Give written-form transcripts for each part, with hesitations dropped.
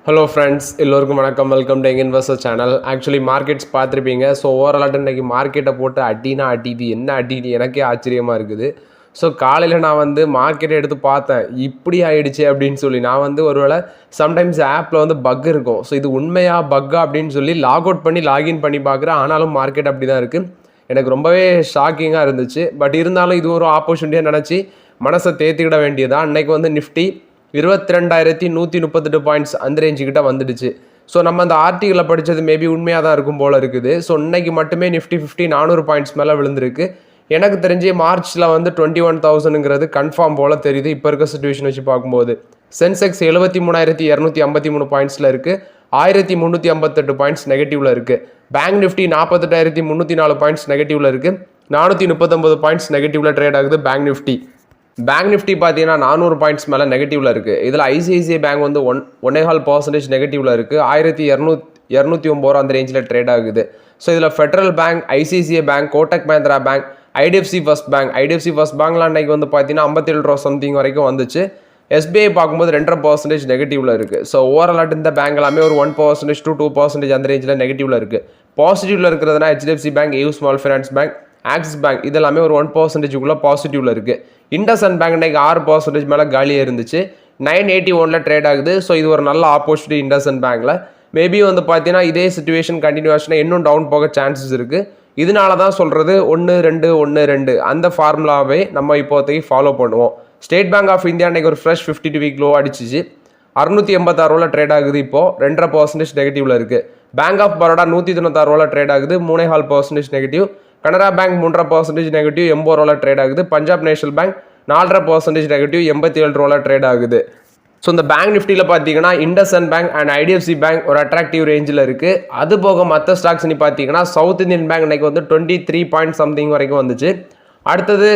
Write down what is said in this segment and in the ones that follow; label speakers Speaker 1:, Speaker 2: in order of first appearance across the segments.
Speaker 1: Hello friends, எல்லோருக்கும் வணக்கம். Welcome to investor channel. Actually markets பார்த்துருப்பீங்க. ஸோ ஓவராலாக இன்றைக்கி மார்க்கெட்டை போட்டு அடிக்குது, என்ன அடிக்குது எனக்கே ஆச்சரியமாக இருக்குது. ஸோ காலையில் நான் மார்க்கெட்டை எடுத்து பார்த்தேன், இப்படி ஆகிடுச்சு அப்படின்னு சொல்லி. நான் ஒருவேளை சம்டைம்ஸ் ஆப்பில் பக் இருக்கும். ஸோ இது உண்மையாக பக்கா அப்படின்னு சொல்லி லாக் அவுட் பண்ணி லாகின் பண்ணி பார்க்குறேன். ஆனாலும் மார்க்கெட் அப்படி தான் இருக்குது. எனக்கு ரொம்பவே ஷாக்கிங்காக இருந்துச்சு. பட் இருந்தாலும் இது ஒரு ஆப்பர்ச்சுனிட்டியாக நினச்சி மனசை தேர்த்திக்கிட வேண்டியதான். அன்றைக்கி நிஃப்டி 22,138 பாயிண்ட்ஸ் அந்த ரேஞ்சுக்கிட்ட வந்துடுச்சு. ஸோ நம்ம அந்த ஆர்டிகளில் படித்தது மேபி உண்மையாக தான் இருக்கும் போல் இருக்குது. ஸோ இன்னைக்கு மட்டுமே நிஃப்டி 400 பாயிண்ட்ஸ் மேலே விழுந்திருக்கு. எனக்கு தெரிஞ்சு மார்ச்சில் 21,000ங்கிறது கன்ஃபார்ம் போல் தெரியுது இப்போ இருக்க சுச்சுவேஷன் வச்சு பார்க்கும்போது. சென்செக்ஸ் 73,253 பாயிண்ட்ஸில் இருக்குது. 1,358 பாயிண்ட்ஸ் நெகட்டிவில் இருக்குது. பேங்க் நிஃப்டி 48,304 பாயிண்ட்ஸ் நெகட்டிவில் இருக்குது. 439 பாயிண்ட்ஸ் நெகட்டிவில் ட்ரேட் ஆகுது பேங்க் நிஃப்டி. பேங்க் நிஃப்டி பார்த்தீங்கன்னா 400 பாயிண்ட்ஸ் மேலே நெகட்டிவில் இருக்குது. இதில் ஐசிஐசிஐ பேங்க் 1.5% நெகட்டிவில் இருக்குது. 1,209 அந்த ரேஞ்சில் ட்ரேட் ஆகுது. ஸோ இதில் Federal Bank, ICICI Bank, Kotak Mahindra Bank, IDFC First பேங்க்லாம் அன்றைக்கி பார்த்தீங்கன்னா 57 ரூபா சம்திங் வரைக்கும் வந்துச்சு. எஸ்பிஐ பார்க்கும்போது 2.5% நெகட்டிவில் இருக்குது. ஸோ ஓவராலாக இந்த பேங்க் எல்லாமே ஒரு 1% to 2% அந்த ரேஞ்சில் நெகட்டிவில் இருக்குது. பாசிட்டிவில் இருக்கிறதுனா HDFC Bank, AU Small Finance Bank, Axis Bank இதெல்லாமே ஒரு 1%க்குள்ளே பாசிட்டிவில் இருக்குது. இண்டஸ்இண்ட் பேங்க் இன்றைக்கி 6% மேலே காலியாக இருந்துச்சு. 981 ட்ரேட் ஆகுது. ஸோ இது ஒரு நல்ல ஆப்பர்ச்சுனிட்டி இண்டஸ்இண்ட் பேங்க்கில். மேபி பார்த்தீங்கன்னா இதே சுச்சுவேஷன் கண்டினியூ ஆச்சுன்னா இன்னும் டவுன் போக சான்சஸ் இருக்குது. இதனால தான் சொல்கிறது 1-2-1-2 அந்த ஃபார்முலாவே நம்ம இப்போதைக்கு ஃபாலோ பண்ணுவோம். ஸ்டேட் பேங்க் ஆஃப் இந்தியா இன்றைக்கி ஒரு ஃப்ரெஷ் 52 வீக் லோ அடிச்சிச்சு. 686 ரூபாவில் ட்ரேட் ஆகுது. இப்போது 2.5% நெகட்டிவில் இருக்குது. பேங்க் ஆஃப் பரோடா 196 ரூபாவில் ட்ரேட் ஆகுது. 3.5% நெகட்டிவ். கனரா பேங்க் 3.5% நெகட்டிவ், 80 ரூபாவில் ட்ரேட் ஆகுது. பஞ்சாப் நேஷனல் பேங்க் 4.5% நெகட்டிவ், 87 ரூபாவில் ட்ரேட் ஆகுது. ஸோ இந்த பேங்க் நிஃப்டியில் பார்த்தீங்கன்னா IndusInd Bank and IDFC Bank ஒரு அட்ராக்டிவ் ரேஞ்சில் இருக்குது. அது போக மற்ற ஸ்டாக்ஸ் நீ பார்த்தீங்கன்னா சவுத் இந்தியன் பேங்க் இன்றைக்கி 23 பாயிண்ட் சம்திங் வரைக்கும் வந்துச்சு. அடுத்தது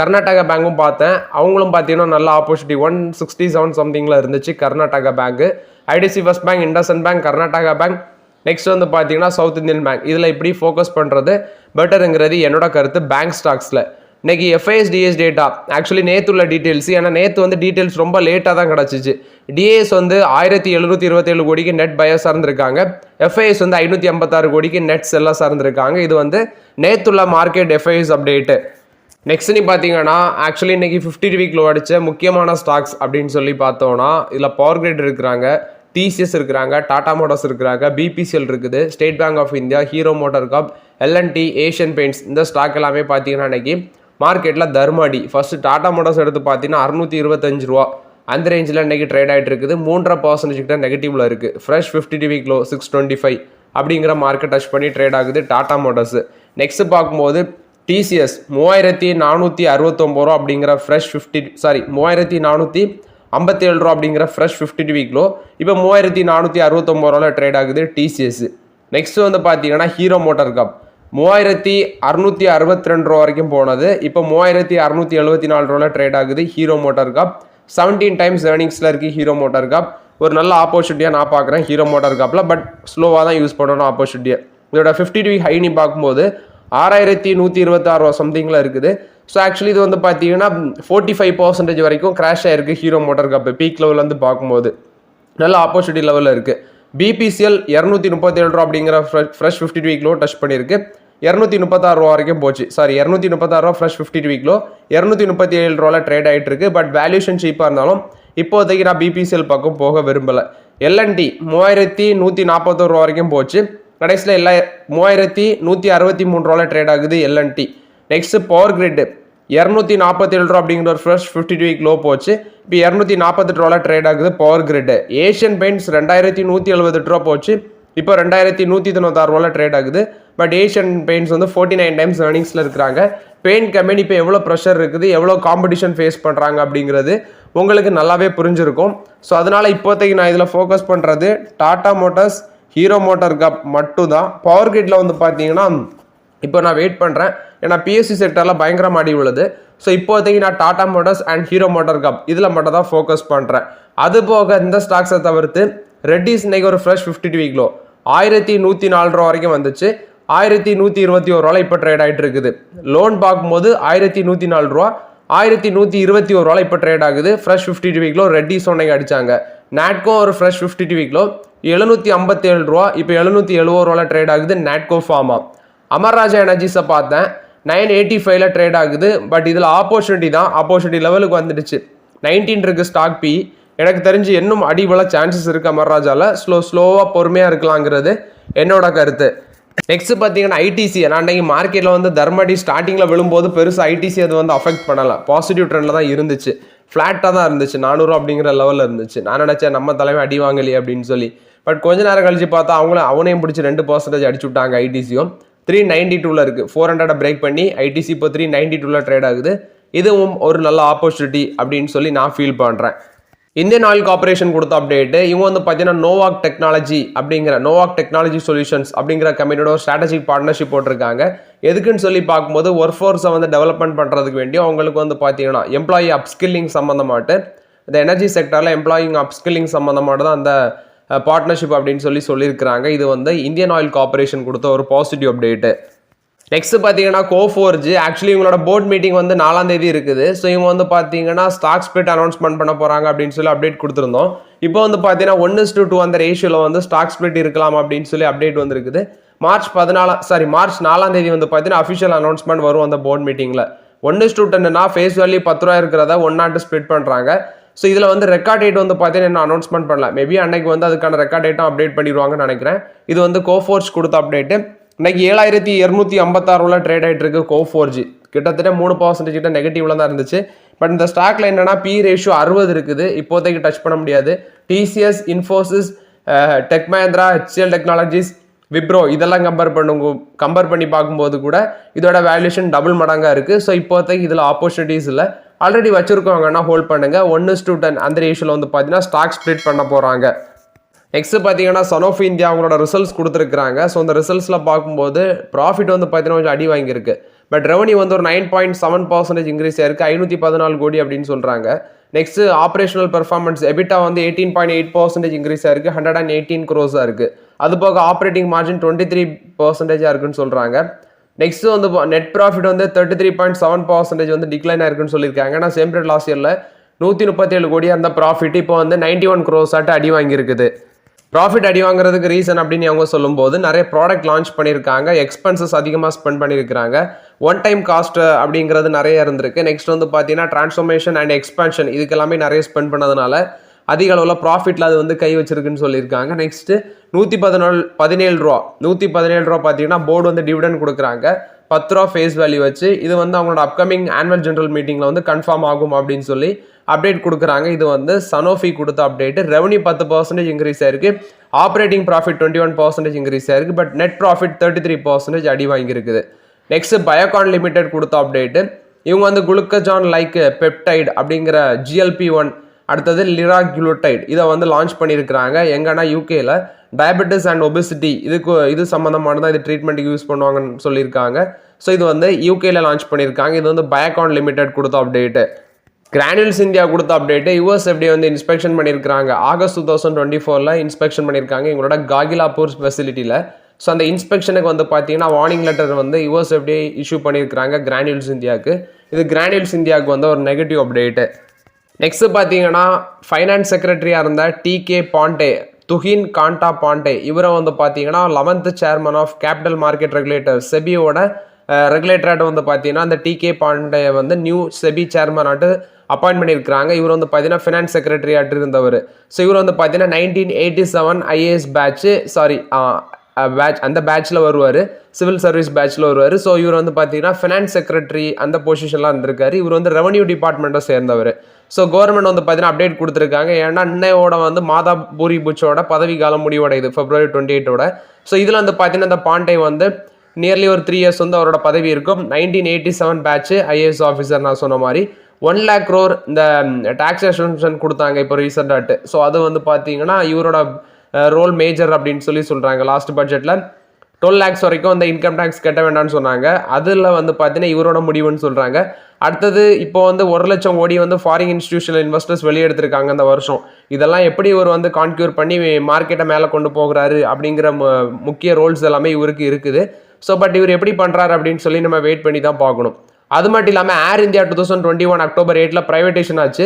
Speaker 1: கர்நாடகா பேங்க்கும் பார்த்தேன். அவங்களும் பார்த்தீங்கன்னா நல்ல ஆப்பர்ச்சுனிட்டி 167 சம்திங்கில் இருந்துச்சு Karnataka Bank. IDFC First Bank, IndusInd Bank, Karnataka Bank, next பார்த்தீங்கன்னா சவுத் இந்தியன் பேங்க். இதில் இப்படி ஃபோக்கஸ் பண்ணுறது பெட்டருங்கிறது என்னோட கருத்து. பேங்க் ஸ்டாக்ஸில் இன்னைக்கு எஃப்ஐஎஸ் டேட்டா ஆக்சுவலி நேற்று உள்ள டீட்டெயில்ஸ். ஏன்னா நேற்று டீட்டெயில்ஸ் ரொம்ப லேட்டாக தான் கிடச்சிச்சு. டிஏஎஸ் 1,727 கோடிக்கு நெட் பயஸ் சார்ந்திருக்காங்க. எஃப்ஐஎஸ் 556 கோடிக்கு நெட் செல்லாக சார்ந்திருக்காங்க. இது நேற்றுள்ள மார்க்கெட் எஃப்ஐஎஸ் அப்டேட்டு. நெக்ஸ்ட் நீ பார்த்தீங்கன்னா ஆக்சுவலி இன்னைக்கு 50 வீக் லோ அடித்த முக்கியமான ஸ்டாக்ஸ் அப்படின்னு சொல்லி பார்த்தோன்னா இதில் பவர் கிரிட் இருக்கிறாங்க, டிசிஎஸ் இருக்கிறாங்க, டாடா மோட்டார்ஸ் இருக்கிறாங்க, பிபிசிஎல் இருக்குது, State Bank of India, Hero MotoCorp, LNT, Asian Paints இந்த ஸ்டாக் எல்லாமே பார்த்தீங்கன்னா இன்னைக்கு மார்க்கெட்டில் தர்மடி. ஃபர்ஸ்ட் டாடா மோட்டார்ஸ் எடுத்து பார்த்தீங்கன்னா 625 ரூபா அந்த ரேஞ்சில் இன்றைக்கி ட்ரேட் ஆகிட்டு இருக்குது. 3.5% கிட்ட நெகட்டிவில் இருக்குது. ஃப்ரெஷ் 52 வீக் லோ 625 அப்படிங்கிற மார்க்கெட் டச் பண்ணி ட்ரேட் ஆகுது டாடா மோட்டார்ஸ். நெக்ஸ்ட் பார்க்கும்போது டிசிஎஸ் 3,469 ரூபா அப்படிங்கிற ஃப்ரெஷ் 3,457 ரூபா அப்படிங்கிற ஃப்ரெஷ் 52 வீக் லோ இப்போ 3,469 ரூபாவில் ட்ரேட் ஆகுது டிசிஎஸ். நெக்ஸ்ட் பார்த்தீங்கன்னா ஹீரோ மோட்டார் கார்ப் 3,662 ரூபா வரைக்கும் போனது. இப்போ 3,674 ரூபாவில் ட்ரேட் ஆகுது ஹீரோ மோட்டார் கார்ப். 17 டைம்ஸ் ஏர்னிங்ஸில் இருக்குது ஹீரோ மோட்டார் கார்ப். ஒரு நல்ல ஆப்பர்ச்சுனிட்டியாக நான் பார்க்குறேன் ஹீரோ மோட்டார் கார்ப்பில். பட் ஸ்லோவாக தான் யூஸ் பண்ணணும் ஆப்பர்ச்சுனிட்டியை. இதோட 52 வீக் ஹைனி பார்க்கும்போது 6,126 ரூபா சம்திங்கில் இருக்குது. ஸோ ஆக்சுவலி இது பார்த்தீங்கன்னா 45% வரைக்கும் கிராஷ் ஆகிருக்கு ஹீரோ மோட்டார் கார்ப் பீக் லெவலில் பார்க்கும்போது. நல்ல ஆப்பர்ச்சுனிட்டி லெவலில் இருக்குது. பிபிசிஎல் 237 ரூபா அப்படிங்கிற ஃப்ரெஷ் 52 வீக் லோ டச் பண்ணியிருக்கு. 236 ரூபா வரைக்கும் போச்சு. 236 ரூபா ஃப்ரெஷ் 52 வீக் லோ 237 ரூபாவில் ட்ரேட் ஆகிட்டு இருக்கு. பட் வேல்யூஷன் சீப்பாக இருந்தாலும் இப்போதைக்கு நான் பிபிசிஎல் பக்கம் போக விரும்பலை. எல்என்டி 3,141 ரூபா வரைக்கும் போச்சு. கடைசியில் 3,163 ரூபாவில் ட்ரேட் ஆகுது எல்என்டி. நெக்ஸ்ட் பவர் கிரிட் 247 ரூபா அப்படிங்கிற ஒரு ஃப்ரெஷ் 52 வீக் லோ போச்சு. இப்போ 248 ரூபாவில் ட்ரேட் ஆகுது பவர் கிரிட். ஏஷியன் பெயிண்ட்ஸ் 2,178 ரூபா போச்சு. இப்போ 2,196 ரூபாவில் ட்ரேட் ஆகுது. பட் ஏஷியன் பெயிண்ட்ஸ் 49 டைம்ஸ் ஏர்னிங்ஸில் இருக்கிறாங்க. பெயிண்ட் கம்பெனி இப்போ எவ்வளோ ப்ரெஷர் இருக்குது, எவ்வளோ காம்படிஷன் ஃபேஸ் பண்ணுறாங்க அப்படிங்கிறது உங்களுக்கு நல்லாவே புரிஞ்சிருக்கும். ஸோ அதனால் இப்போதைக்கு நான் இதில் ஃபோக்கஸ் பண்ணுறது Tata Motors, Hero MotoCorp மட்டும் தான். பவர் கிரிட்டில் பார்த்தீங்கன்னா இப்போ நான் வெயிட் பண்ணுறேன். ஏன்னா பிஎஸ்சி செக்டரில் பயங்கரமாக அடி உள்ளது. ஸோ இப்போதைக்கு நான் Tata Motors and Hero MotoCorp இதில் மட்டும் தான் ஃபோக்கஸ் பண்ணுறேன். அது போக இந்த ஸ்டாக்ஸை தவிர்த்து ரெட்டிஸ் இன்னைக்கு ஒரு ஃப்ரெஷ் 52 வீக் லோ 1,104 ரூபா வரைக்கும் வந்துச்சு. 1,121 ரூபாவில் இப்போ ட்ரேட் ஆகிட்டு இருக்குது. லோன் பார்க்கும்போது 1,104 ரூபா, 1121 இப்போ ட்ரேட் ஆகுது. ஃப்ரெஷ் 52 வீக்லோ ரெட்டி சொன்னைக்கு அடிச்சாங்க. நாட்கோ ஒரு ஃப்ரெஷ் 52 வீக்லோ ரூ. 757 இப்போ ரூ. 770 ட்ரேட் ஆகுது. நாட்கோ ஃபார்மா. அமர் ராஜா எனர்ஜிஸை பார்த்தேன் 985 ட்ரேட் ஆகுது. பட் இதில் ஆப்பர்ச்சுனிட்டி தான், ஆப்பர்ச்சுனிட்டி லெவலுக்கு வந்துடுச்சு. 19 இருக்கு ஸ்டாக் பி. எனக்கு தெரிஞ்சு இன்னும் அடிபல சான்சஸ் இருக்குது அமர் ராஜாவில். ஸ்லோவாக பொறுமையாக இருக்கலாங்கிறது என்னோட கருத்து. நெக்ஸ்ட் பார்த்தீங்கன்னா ஐடிசி. நான் அன்றைக்கி மார்க்கெட்டில் வந்து தர்மடி ஸ்டார்டிங்கில் விழும்போது பெருசாக ஐடிசி அது வந்து அஃபெக்ட் பண்ணலை. பாசிட்டிவ் ட்ரெண்டில் தான் இருந்துச்சு. ஃப்ளாட்டாக தான் இருந்துச்சு. 400 அப்படிங்கிற லெவலில் இருந்துச்சு. நான் நினச்சேன் நம்ம தலைமை அடி வாங்கலையே அப்படின்னு சொல்லி. பட் கொஞ்ச நேரம் கழிச்சு பார்த்தா அவனையும் பிடிச்சி 2% அடிச்சு விட்டாங்க. ஐடிசியும் 392 இருக்குது. 400 பிரேக் பண்ணி ஐடிசி இப்போ 392 ட்ரேட் ஆகுது. இதுவும் ஒரு நல்ல ஆப்பர்ச்சுனிட்டி அப்படின்னு சொல்லி நான் ஃபீல் பண்ணுறேன். இந்தியன் ஆயில் கார்பரேஷன் கொடுத்த அப்டேட்டு. இவங்க வந்து பார்த்தீங்கன்னா நோவாக் டெக்னாலஜி சொல்யூஷன்ஸ் அப்படிங்கிற கம்பெனியோட ஒரு ஸ்ட்ராட்டஜிக் பார்ட்னர்ஷிப் போட்டிருக்காங்க. எதுக்குன்னு சொல்லி பார்க்கும்போது ஒர்க் ஃபோர்ஸை வந்து டெவலப்மெண்ட் பண்ணுறதுக்கு வேண்டிய அவங்களுக்கு வந்து பார்த்தீங்கன்னா எம்ப்ளாயி அப்ஸ்கில்லிங் சம்மந்தமாட்டு இந்த எனர்ஜி செக்டரில் எம்ப்ளாயிங் அப்ஸ்கில்லிங் சம்மந்தமாட்டு தான் அந்த பார்ட்னர்ஷிப் அப்படின்னு சொல்லியிருக்கிறாங்க. இது வந்து இந்தியன் ஆயில் கார்பரேஷன் கொடுத்த ஒரு பாசிட்டிவ் அப்டேட்டு. நெக்ஸ்ட் பார்த்தீங்கன்னா கோஃபோர்ஜ். ஆக்சுவலி இவங்களோட போர்ட் மீட்டிங் வந்து 4ஆம் தேதி இருக்குது. ஸோ இவங்க வந்து பார்த்தீங்கன்னா ஸ்டாக் ஸ்பிளிட் அனௌன்ஸ்மெண்ட் பண்ண போகிறாங்க அப்படின்னு சொல்லி அப்டேட் கொடுத்துருந்தோம். இப்போ வந்து பார்த்தீங்கன்னா 1:2 அந்த ரேஷியோவில் வந்து ஸ்டாக் ஸ்பிளிட் இருக்கலாம் அப்படின்னு சொல்லி அப்டேட் வந்துருக்குது. மார்ச் 4ஆம் தேதி வந்து பார்த்தீங்கன்னா அஃபிஷியல் அனௌன்ஸ்மெண்ட் வரும் அந்த போர்ட் மீட்டிங்கில். 1:10னா ஃபேஸ் வேல்யூ 10 ரூபா இருக்கிறத 1 ஸ்பிளிட் பண்ணுறாங்க. ஸோ இதில் வந்து ரெக்கார்ட் டேட் வந்து பார்த்தீங்கன்னா என்ன அனௌன்ஸ்மெண்ட் பண்ணல. மேபி அன்னைக்கு வந்து அதுக்கான ரெக்கார்ட் டேட்டும் அப்டேட் பண்ணிடுவாங்கன்னு நினைக்கிறேன். இது வந்து கோஃபோர்ஜ் கொடுத்த அப்டேட்டு. இன்னைக்கு 7256 ட்ரேட் ஆகிட்டு இருக்கு கோஃபோர்ஜ். கிட்டத்தட்ட 3% கிட்ட நெகட்டிவ்ல தான் இருந்துச்சு. பட் இந்த ஸ்டாக்ல என்னன்னா பி ரேஷியோ 60 இருக்குது. இப்போதைக்கு டச் பண்ண முடியாது. TCS, Infosys, tech Mahindra, HCL technologies, Wipro இதெல்லாம் கம்பேர் பண்ணி பார்க்கும்போது கூட இதோட வேல்யூஷன் டபுள் மடங்காக இருக்குது. ஸோ இப்போதைக்கு இதில் ஆப்பர்ச்சுனிட்டிஸ் இல்லை. ஆல்ரெடி வச்சிருக்கவங்கன்னா ஹோல்ட் பண்ணுங்க. 1:10 அந்த ரேஷியோவில் வந்து பார்த்தீங்கன்னா ஸ்டாக் ஸ்பிளிட் பண்ண போகிறாங்க. நெக்ஸ்ட் பார்த்தீங்கன்னா சனோஃபி இந்தியா அவங்களோட ரிசல்ட்ஸ் கொடுத்துருக்காங்க. ஸோ அந்த ரிசல்ட்ஸில் பார்க்கும்போது ப்ராஃபிட் வந்து பார்த்தீங்கன்னா கொஞ்சம் அடி வாங்கியிருக்கு. பட் ரெவன்யூ வந்து ஒரு 9.7% இன்க்ரீஸ் ஆயிருக்கு. 514 கோடி அப்படின்னு சொல்கிறாங்க. நெக்ஸ்ட் ஆப்ரேஷனல் பெர்ஃபார்மன்ஸ் எபிட்டா வந்து 18.8% இன்க்ரீஸ் ஆயிருக்கு. 118 crores இருக்குது. அது போக ஆப்ரேட்டிங் மார்ஜின் 23% இருக்குன்னு சொல்கிறாங்க. நெக்ஸ்ட் வந்து நெட் ப்ராஃபிட் வந்து 33.7% வந்து டிக்ளைன் ஆயிருக்குன்னு சொல்லியிருக்காங்க. ஆனால் சேம் பீரியட் லாஸ்ட் இயரில் 137 கோடி அந்த ப்ராஃபிட் இப்போ வந்து 91 crores அடி வாங்கியிருக்குது. ப்ராஃபிட் அடி வாங்குறதுக்கு ரீசன் அப்படின்னு அவங்க சொல்லும்போது நிறைய ப்ராடக்ட் லான்ச் பண்ணியிருக்காங்க. எக்ஸ்பென்சஸ் அதிகமாக ஸ்பெண்ட் பண்ணியிருக்காங்க. ஒன் டைம் காஸ்ட் அப்படிங்கிறது நிறைய இருந்திருக்கு. நெக்ஸ்ட் வந்து பார்த்தீங்கன்னா டிரான்ஸ்ஃபர்மேஷன் அண்ட் எக்ஸ்பென்ஷன் இதுக்கெல்லாமே நிறைய ஸ்பெண்ட் பண்ணதுனால அதிக அளவில் ப்ராஃபிட்டில் அது வந்து கை வச்சிருக்குன்னு சொல்லியிருக்காங்க. நெக்ஸ்ட்டு 117 ரூபா பார்த்தீங்கன்னா போர்டு வந்து டிவிடெண்ட் கொடுக்குறாங்க. 10 ரூபா ஃபேஸ் வேல்யூ வச்சு. இது வந்து அவங்களோட அப்கமிங் ஆனுவல் ஜெனரல் மீட்டிங்கில் வந்து கன்ஃபார்ம் ஆகும் அப்படின்னு சொல்லி அப்டேட் கொடுக்குறாங்க. இது வந்து சனோஃபி கொடுத்த அப்டேட். ரெவன்யூ 10% இன்க்ரீஸ் ஆயிருக்கு. ஆப்ரேட்டிங் ப்ராஃபிட் 21% இன்க்ரீஸ் ஆயிருக்கு. பட் நெட் ப்ராஃபிட் 33% அடி வாங்கியிருக்குது. நெக்ஸ்ட் பயோகான் லிமிடெட் கொடுத்த அப்டேட்டு. இவங்க வந்து குளுக்கஜான் லைக் பெப்டைட் அப்படிங்கிற GLP-1 அடுத்தது லிராக்யூலோடைட் இதை வந்து லான்ச் பண்ணியிருக்கிறாங்க. எங்கன்னா யூகேல டயபெட்டிஸ் அண்ட் ஒபிசிட்டி இது சம்மந்தமானதான் இது ட்ரீட்மெண்ட்டுக்கு யூஸ் பண்ணுவாங்கன்னு சொல்லியிருக்காங்க. ஸோ இது வந்து யூகேல லான்ச் பண்ணியிருக்காங்க. இது வந்து பயோகான் லிமிடெட் கொடுத்த அப்டேட்டு. கிரானியூல்ஸ் இந்தியா கொடுத்த அப்டேட்டு. USFDA வந்து இன்ஸ்பெக்ஷன் பண்ணியிருக்காங்க. ஆகஸ்ட் 2024 இன்ஸ்பெக்ஷன் பண்ணியிருக்காங்க எங்களோட காகிலாப்பூர் ஃபெசிலிட்டியில். ஸோ அந்த இன்ஸ்பெக்ஷனுக்கு வந்து பார்த்தீங்கன்னா வார்னிங் லெட்டர் வந்து USFDA இஷ்யூ பண்ணியிருக்கிறாங்க கிரானியூல்ஸ் இந்தியாவுக்கு. இது கிரானியூல்ஸ் இந்தியாவுக்கு வந்து ஒரு நெகட்டிவ் அப்டேட்டு. நெக்ஸ்ட் பார்த்தீங்கன்னா ஃபைனான்ஸ் செக்ரட்டரியாக இருந்த TK பாண்டே, துஹின் காண்டா பாண்டே, இவரை வந்து பார்த்தீங்கன்னா 11th chairman of capital market regulator செபியோட ரெகுலேட்டராக வந்து பார்த்தீங்கன்னா அந்த TK பாண்டே வந்து நியூ செபி சேர்மனாட்டு அப்பாயின்ட் பண்ணியிருக்கிறாங்க. இவர் வந்து பார்த்தீங்கன்னா ஃபினான்ஸ் செக்ரட்டரி ஆட்டு இருந்தவர். ஸோ இவர் வந்து பார்த்தீங்கன்னா 1987 IAS பேட்ச் அந்த பேட்சில் வருவார். சிவில் சர்வீஸ் பேட்சில் வருவார். ஸோ இவர் வந்து பார்த்தீங்கன்னா ஃபினான்ஸ் செக்ரட்டரி அந்த பொசிஷன்லாம் இருந்திருக்காரு. இவர் வந்து ரெவன்யூ டிபார்ட்மெண்ட்டை சேர்ந்தவர். ஸோ கவர்மெண்ட் வந்து பார்த்தீங்கன்னா அப்டேட் கொடுத்துருக்காங்க. ஏன்னா இன்னையோட வந்து மாதா பூரி புச்சோட பதவி காலம் முடிவடையுது February 28. ஸோ இதில் வந்து பார்த்தீங்கன்னா இந்த பாண்டே வந்து நியர்லி ஒரு 3 years வந்து அவரோட பதவி இருக்கும். 1987 பேட்ச் IAS ஆஃபீஸர். நான் சொன்ன மாதிரி 1 lakh crore இந்த டாக்ஸ் எக்ஸம்ஷன் கொடுத்தாங்க இப்போ ரீசெண்டாட்டு. ஸோ அது வந்து பார்த்தீங்கன்னா இவரோட ரோல் மேஜர் அப்படின்னு சொல்கிறாங்க. லாஸ்ட் பட்ஜெட்டில் 12 lakhs வரைக்கும் அந்த இன்கம் டேக்ஸ் கட்ட வேண்டாம்னு சொன்னாங்க. அதில் வந்து பார்த்தீங்கன்னா இவரோட முடிவுன்னு சொல்கிறாங்க. அடுத்தது இப்போ வந்து 1 லட்சம் கோடி வந்து ஃபாரின் இன்ஸ்டிடியூஷனல் இன்வெஸ்டர்ஸ் வெளியெடுத்திருக்காங்க இந்த வருஷம். இதெல்லாம் எப்படி இவர் வந்து கான்க்யூர் பண்ணி மார்க்கெட்டை மேலே கொண்டு போகிறாரு அப்படிங்கிற முக்கிய ரோல்ஸ் எல்லாமே இவருக்கு இருக்குது. ஸோ பட் இவர் எப்படி பண்ணுறாரு அப்படின்னு சொல்லி நம்ம வெயிட் பண்ணி தான் பார்க்கணும். அது மட்டும் இல்லாமல் ஏர் இந்தியா 2021 அக்டோபர் 8 ப்ரைவேட்டேஷன் ஆச்சு.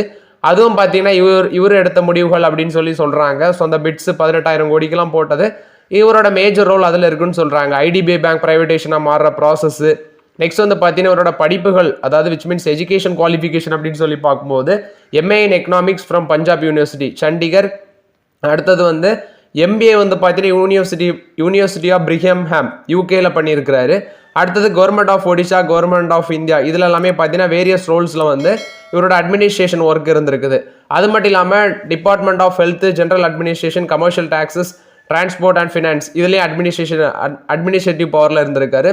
Speaker 1: அதுவும் பார்த்தீங்கன்னா இவர் எடுத்த முடிவுகள் அப்படின்னு சொல்லி சொல்கிறாங்க. ஸோ அந்த பிட்ஸ் 18,000 கோடிக்கெல்லாம் போட்டது இவரோட மேஜர் ரோல் அதில் இருக்குன்னு சொல்கிறாங்க. ஐடிபிஐ பேங்க் ப்ரைவேட்டேஷனாக மாறுற ப்ராசஸ். நெக்ஸ்ட் வந்து பார்த்தீங்கன்னா இவரோட படிப்புகள், அதாவது விச் மீன்ஸ் எஜுகேஷன் குவாலிஃபிகேஷன் அப்படின்னு சொல்லி பார்க்கும்போது MA in economics from Punjab university Chandigarh. அடுத்தது வந்து MBA வந்து பார்த்தீங்கன்னா யூனிவர்சிட்டி ஆஃப் பிரிங்ஹாம் யூகேல பண்ணியிருக்கிறாரு. அடுத்தது government of Odisha, government of India, இதில் எல்லாமே பார்த்தீங்கன்னா வேரியஸ் ரோல்ஸில் வந்து இவரோட அட்மினிஸ்ட்ரேஷன் ஒர்க் இருந்திருக்குது. அது மட்டும் இல்லாமல் department of health, general administration, commercial taxes, transport and finance, இதுலேயே அட்மினிஸ்ட்ரேட்டிவ் பவரில் இருந்திருக்காரு.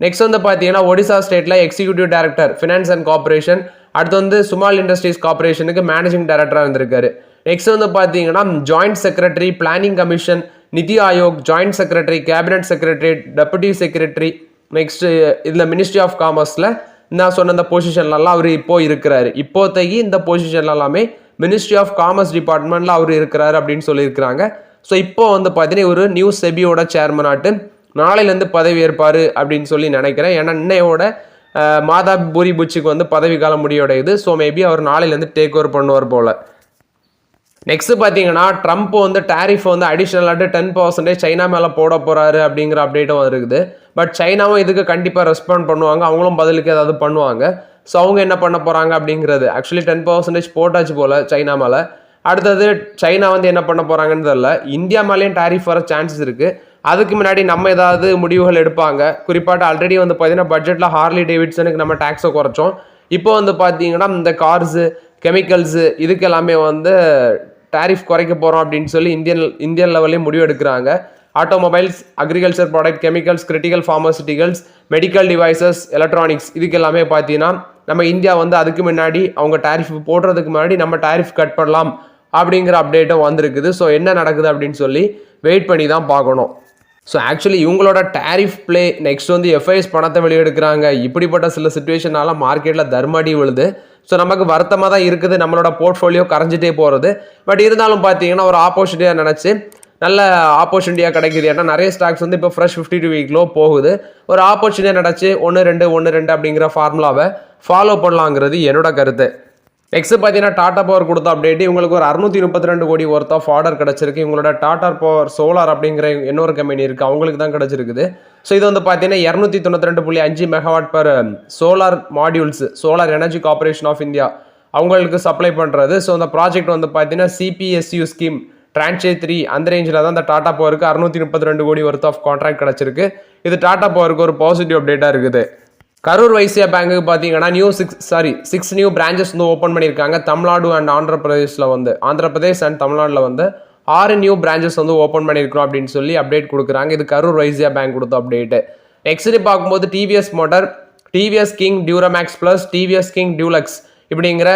Speaker 1: நெக்ஸ்ட் வந்து பார்த்தீங்கன்னா ஒடிசா ஸ்டேட்டில் executive director finance and corporation, அடுத்து வந்து சுமால் இண்டஸ்ட்ரீஸ் கார்பரேஷனுக்கு மேனேஜிங் டைரக்டராக இருந்திருக்காரு. நெக்ஸ்ட் வந்து பார்த்தீங்கன்னா ஜாயிண்ட் செக்ரட்டரி, பிளானிங் கமிஷன், நிதி Aayog, joint secretary, cabinet secretary, deputy secretary. Next இதில் மினிஸ்ட்ரி ஆஃப் காமர்ஸில் நான் சொன்ன இந்த பொசிஷன்லாம் அவர் இப்போ இருக்கிறாரு. இப்போதைக்கு இந்த பொசிஷன்ல எல்லாமே மினிஸ்ட்ரி ஆஃப் காமர்ஸ் டிபார்ட்மெண்ட்டில் அவர் இருக்கிறாரு அப்படின்னு சொல்லியிருக்கிறாங்க. ஸோ இப்போ வந்து பார்த்தீங்கன்னா ஒரு நியூ செபியோட சேர்மன் ஆட்டு நாளையிலேருந்து பதவி ஏற்பார் அப்படின்னு சொல்லி நினைக்கிறேன். ஏன்னா இன்னையோட மாதா பூரி புச்சுக்கு வந்து பதவி காலம் முடிவடையுது. ஸோ மேபி அவர் நாளையிலேருந்து டேக் ஓவர் பண்ணுவார் போல். நெக்ஸ்ட் பார்த்தீங்கன்னா ட்ரம்ப் வந்து டேரிஃப் வந்து அடிஷ்னலாக 10% சைனா மேலே போட போகிறாரு அப்படிங்கிற அப்டேட்டும் இருக்குது. பட் சைனாவும் இதுக்கு கண்டிப்பாக ரெஸ்பாண்ட் பண்ணுவாங்க, அவங்களும் பதிலுக்கு ஏதாவது பண்ணுவாங்க. ஸோ அவங்க என்ன பண்ண போகிறாங்க அப்படிங்கிறது ஆக்சுவலி 10% போட்டாச்சு போல் சைனா மேலே. அடுத்தது சைனா வந்து என்ன பண்ண போகிறாங்கன்னு தெரியல. இந்தியா மேலேயும் டேரிஃப் வர சான்சஸ் இருக்குது. அதுக்கு முன்னாடி நம்ம ஏதாவது முடிவுகள் எடுப்பாங்க. குறிப்பாக ஆல்ரெடி வந்து பார்த்தீங்கன்னா பட்ஜெட்டில் ஹார்லி டேவிட்சனுக்கு நம்ம டேக்ஸை குறைச்சோம். இப்போ வந்து பார்த்தீங்கன்னா இந்த கார்ஸு, கெமிக்கல்ஸு, இதுக்கு எல்லாமே வந்து டேரிஃப் குறைக்க போகிறோம் அப்படின்னு சொல்லி இந்தியன் லெவல்லையும் முடிவு எடுக்கிறாங்க. Automobiles, agriculture product, chemicals, critical pharmaceuticals, medical devices, electronics, இதுக்கு எல்லாமே பார்த்தீங்கன்னா நம்ம இந்தியா வந்து அதுக்கு முன்னாடி அவங்க டேரிஃப் போடுறதுக்கு முன்னாடி நம்ம டேரிஃப் கட் பண்ணலாம் அப்படிங்கிற அப்டேட்டும் வந்திருக்குது. ஸோ என்ன நடக்குது அப்படின்னு சொல்லி வெயிட் பண்ணி தான் பார்க்கணும். ஸோ ஆக்சுவலி இவங்களோட டேரிஃப் பிளே நெக்ஸ்ட் வந்து FIS பணத்தை வெளியெடுக்கிறாங்க. இப்படிப்பட்ட சில சுச்சுவேஷனால மார்க்கெட்டில் தர்மடி விழுது. ஸோ நமக்கு வருத்தமாக தான் இருக்குது, நம்மளோட போர்ட்ஃபோலியோ கரைஞ்சிட்டே போகிறது. பட் இருந்தாலும் பார்த்தீங்கன்னா ஒரு ஆப்பர்ச்சுனிட்டியாக நினச்சி நல்ல ஆப்பர்ச்சுனிட்டியாக கிடைக்குது. ஏன்னா நிறைய ஸ்டாக்ஸ் வந்து இப்போ ஃப்ரெஷ் 52 வீக் லோ போகுது. ஒரு ஆப்பர்ச்சுனிட்டியாக நினச்சி 1-2 அப்படிங்கிற ஃபார்முலாவை ஃபாலோ பண்ணலாங்கிறது என்னோட கருத்து. நெக்ஸ்ட் பார்த்தீங்கன்னா டாடா பவர் கொடுத்த அப்டேட், இவங்களுக்கு ஒரு 632 கோடி ஒர்த் ஆஃப் ஆர்டர் கிடச்சிருக்கு. இவங்களோட டாடா பவர் சோலார் அப்படிங்கிற இன்னொரு கம்பெனி இருக்குது, அவங்களுக்கு தான் கிடச்சிருக்குது. ஸோ இது வந்து பார்த்தீங்கன்னா 292.5 megawatt per solar modules, solar energy corporation of India அவங்களுக்கு சப்ளை பண்ணுறது. ஸோ அந்த ப்ராஜெக்ட் வந்து பார்த்தீங்கன்னா CPSU ஸ்கீம் ட்ரான்ச்சே 3 அந்த ரேஞ்சில் தான் இந்த டாடா பவருக்கு 632 கோடி ஒர்த் ஆஃப் கான்ட்ராக்ட் கிடச்சிருக்கு. இது டாடா பவருக்கு ஒரு பாசிட்டிவ் அப்டேட்டாக இருக்குது. கரூர் வைசியா பேங்க்கு பார்த்தீங்கன்னா 6 நியூ பிரான்ச்சஸ் வந்து ஓப்பன் பண்ணியிருக்காங்க. தமிழ்நாடு அண்ட் ஆந்திரப்பிரதேஷ் அண்ட் தமிழ்நாட்டில் வந்து 6 நியூ பிரான்ச்சஸ் வந்து ஓப்பன் பண்ணியிருக்கிறோம் அப்படின்னு சொல்லி அப்டேட் கொடுக்குறாங்க. இது கரூர் வைசியா பேங்க் கொடுத்த அப்டேட்டு. நெக்ஸ்ட் பார்க்கும்போது TVS Motor, TVS King Duramax Plus, TVS King Deluxe இப்படிங்கிற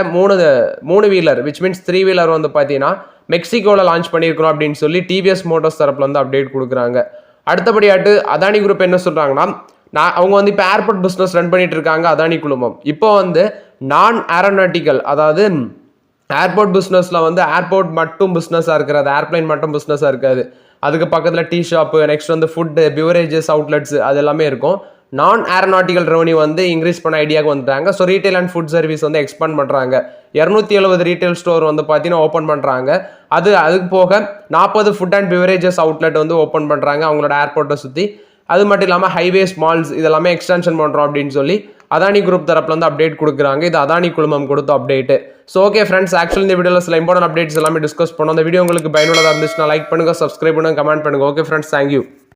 Speaker 1: மூணு வீலர் விச் மீன்ஸ் 3 வீலர் வந்து பார்த்தீங்கன்னா மெக்சிகோவில் லான்ச் பண்ணியிருக்கிறோம் அப்படின்னு சொல்லி டிவிஎஸ் மோட்டார்ஸ் தரப்பில் வந்து அப்டேட் கொடுக்குறாங்க. அடுத்தபடியாட்டு அதானி குரூப் என்ன சொல்கிறாங்கன்னா, அவங்க வந்து இப்போ ஏர்போர்ட் பிஸ்னஸ் ரன் பண்ணிட்டு இருக்காங்க அதானி குழுமம். இப்போ வந்து நான் ஏரோநாட்டிக்கல், அதாவது ஏர்போர்ட் பிஸ்னஸில் வந்து ஏர்போர்ட் மட்டும் பிஸ்னஸாக இருக்கிறது, ஏர்பிளைன் மட்டும் பிஸ்னஸாக இருக்காது. அதுக்கு பக்கத்தில் டீ ஷாப்பு, நெக்ஸ்ட் வந்து ஃபுட்டு, பிவரேஜஸ் அவுட்லெட்ஸ் அது எல்லாமே இருக்கும். நான் ஏரோநாட்டிக்கல் ரெவன்யூ வந்து இன்க்ரீஸ் பண்ண ஐடியாவுக்கு வந்துட்டாங்க. So retail and food service வந்து எக்ஸ்பேண்ட் பண்ணுறாங்க. 270 ரீட்டைல் ஸ்டோர் வந்து பார்த்தீங்கன்னா ஓப்பன் பண்ணுறாங்க. அதுக்கு போக 40 ஃபுட் அண்ட் பிவரேஜஸ் அவுட்லெட் வந்து ஓப்பன் பண்ணுறாங்க அவங்களோட ஏர்போர்ட்டை சுற்றி. அது மட்டும் இல்லாமல் ஹைவேஸ், மால்ஸ் இதெல்லாமே எக்ஸ்டென்ஷன் பண்ணுறோம் அப்படின்னு சொல்லி அதானி குரூப் தரப்பில் வந்து அப்டேட் கொடுக்குறாங்க. இது அதானி குழுமம் கொடுத்த update. So okay friends, actually இந்த வீடியோவில் சில இம்பார்ட்டன்ட் அப்டேட்ஸ் எல்லாமே டிஸ்கஸ் பண்ணோம். இந்த வீடியோ உங்களுக்கு பயனுள்ளதாக இருந்துச்சுன்னா லைக் பண்ணுங்கள், சப்ஸ்கிரைப் பண்ணுங்கள், கமெண்ட் பண்ணுங்கள். Okay friends, thank you.